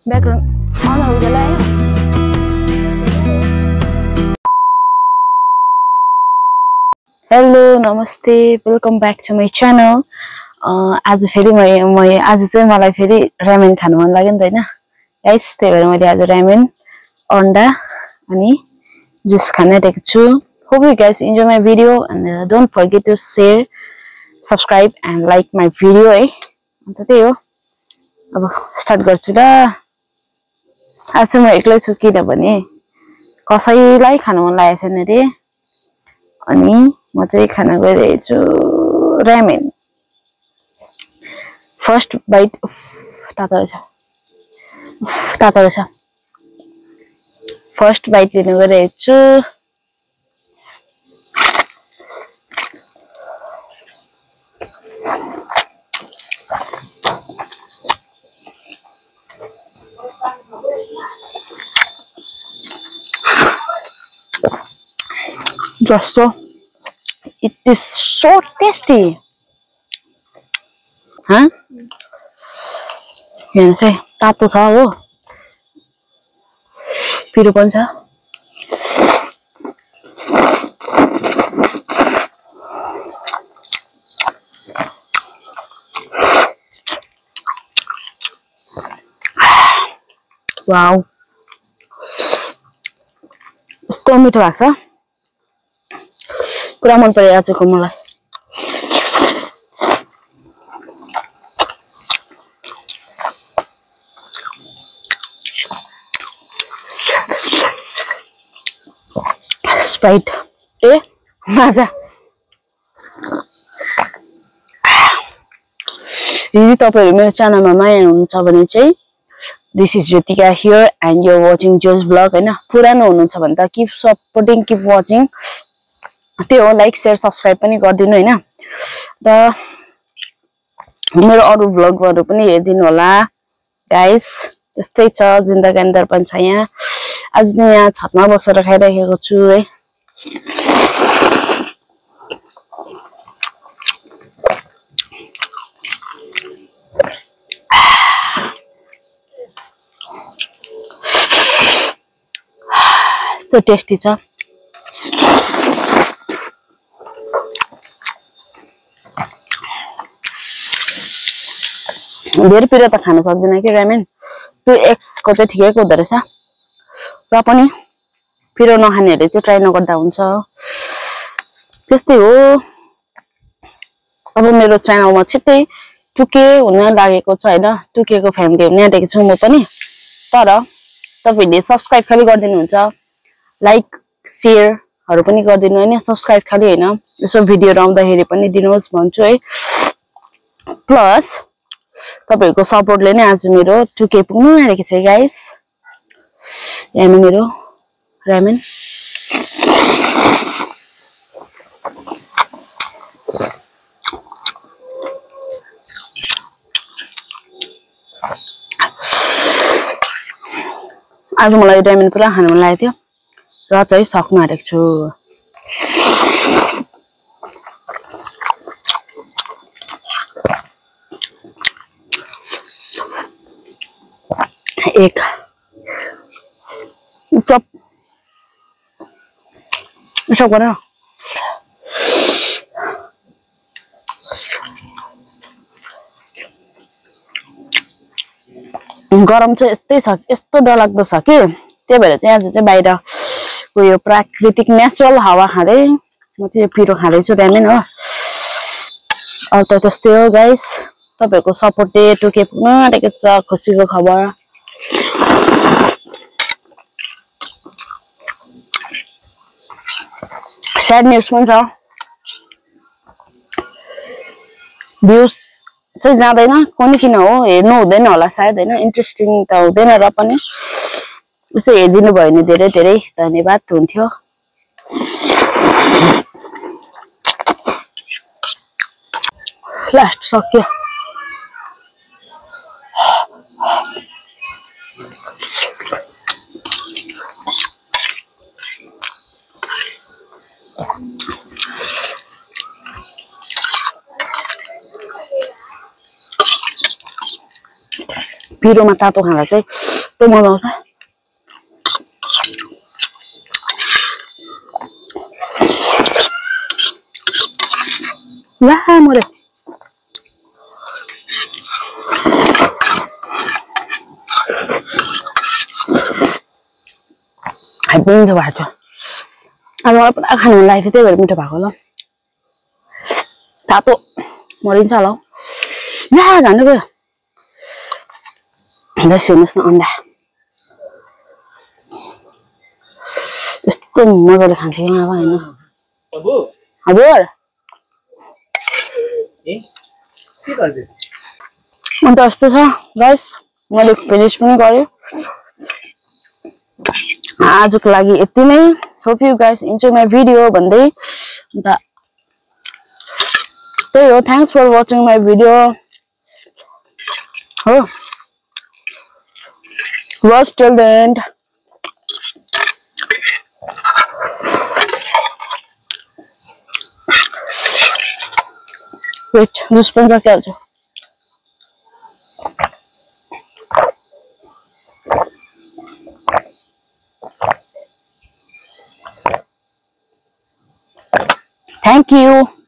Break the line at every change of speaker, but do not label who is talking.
Background on हो जाला है Hello नमस्ते welcome back to my channel आज फेरि म आज चाहिँ मलाई फेरि रामेन खान मन लाग्यो नि त हैन गाइस त्यही भएर मैले आज रामेन अन्डा अनि जुस खान आँटेको छु hope you guys enjoy my video and don't forget to share subscribe and like my video है अन्त त्यही हो अब स्टार्ट गर्छु ल आज म एक्लै छु किनभने कसैलाई खान मन लागेको छैन रे अनि म चाहिँ खाना गइरहेको छु रामेन फर्स्ट बाइट तातो रहेछ फर्स्ट बाइट लिन गइरहेको छु Just so it is so tasty. Huh? Yan say, tato sa ho. Piru pan sa. Wow. Yस्तो मिठो भएको छ पुरा मन पर्यो आजको मलाई स्प्राइट ए मजा यदि तपाईहरु मेरो च्यानलमा नयाँ हुनुहुन्छ भने चाहिँ This is Jyotika here and you're watching Joe's vlog हैन पुरानो हुनुहुन्छ भने त keep supporting keep watching त्यो हो लाइक शेयर सब्स्क्राइब पनि गरिदिनु हैन र मेरो अरु भ्लगहरु पनि हेर्दिनु होला गाइस त्यस्तै छ जिन्दगी दर्पण छ यहाँ आज चाहिँ यहाँ छतमा बसेर खाइरहेको छु है त्यो टेस्टी छ धेरै पिरो त खान सक्दिन के रामेन 2x को चाहिँ ठिकैको हुँदो रहेछ र पनि पिरो नखानेहरुले चाहिँ ट्राई नगर्दा हुन्छ त्यस्तै हो अब मेरो च्यानलमा छिट्टै 2k हुन लागेको छ हैन 2k को फ्यामिली हुन आँटेको छु म पनि तर तपाईहरुले सब्स्क्राइब खाली गरिदिनु हुन्छ लाइक शेयर हरु पनि गरिदिनु हैन सब्स्क्राइब खाली हैन यसो भिडियो आउँदाखेरि पनि दिनुहोस् भन्छु है प्लस तपाईहरुको सपोर्टले नै आज मेरो 2k पुग्नु आँटेको छ गाइस यहाँ मेरो रामेन आज मलाई रामेन पुरा खान मन लागेको थियो र चाहिँ सक्नु आँटेको छु एक चप यसो गर गरम चाहिँ यस्तै छ यस्तो डरलाग्दो छ कि त्यही भएर चाहिँ आज चाहिँ बाहिर यो प्राकृतिक नेचुरल हावा खाँदै म चाहिँ पिरो खाँदै छु रामेन हो अब त त्यस्तै हो गाइस तपाईहरुको सपोर्टले 2k पुग्न आँटेको छ खुसीको खबर स्याड न्यूज पनि छ भ्यूज चाहिँ जाँदैन कुनै किन हो हेर्नु हुँदैन होला सायद हैन इन्ट्रेस्टिङ त हुँदैन र पनि यसो हेर्दिनु भयो भने धेरै धेरै धन्यवाद हुन्थ्यो लास्ट सक्यो पिरोमा तातो खाँदा चाहिँ त्यो मजा आउँछ। ला मरे मिठो भएको छ। अब मलाई पुरा खानु मन लागेको थियो, त्यही भएर मिठो भएको ल। तातो मरिन्छ होला हौ। ला झन् गयो। हेर्नुहोस् न अन्डा यस्तो मजाले खान्छ अब होइन। हजुर अन्त यस्तो छ गाइस, मैले फिनिस पनि गरेँ। आजको लागि यति नै। Hope you guys enjoy my video भन्दै अन्त त्यही हो। Thanks for watching my video हो। Watch till the end. Wait juice पनि सकिहाल्छु। Thank you.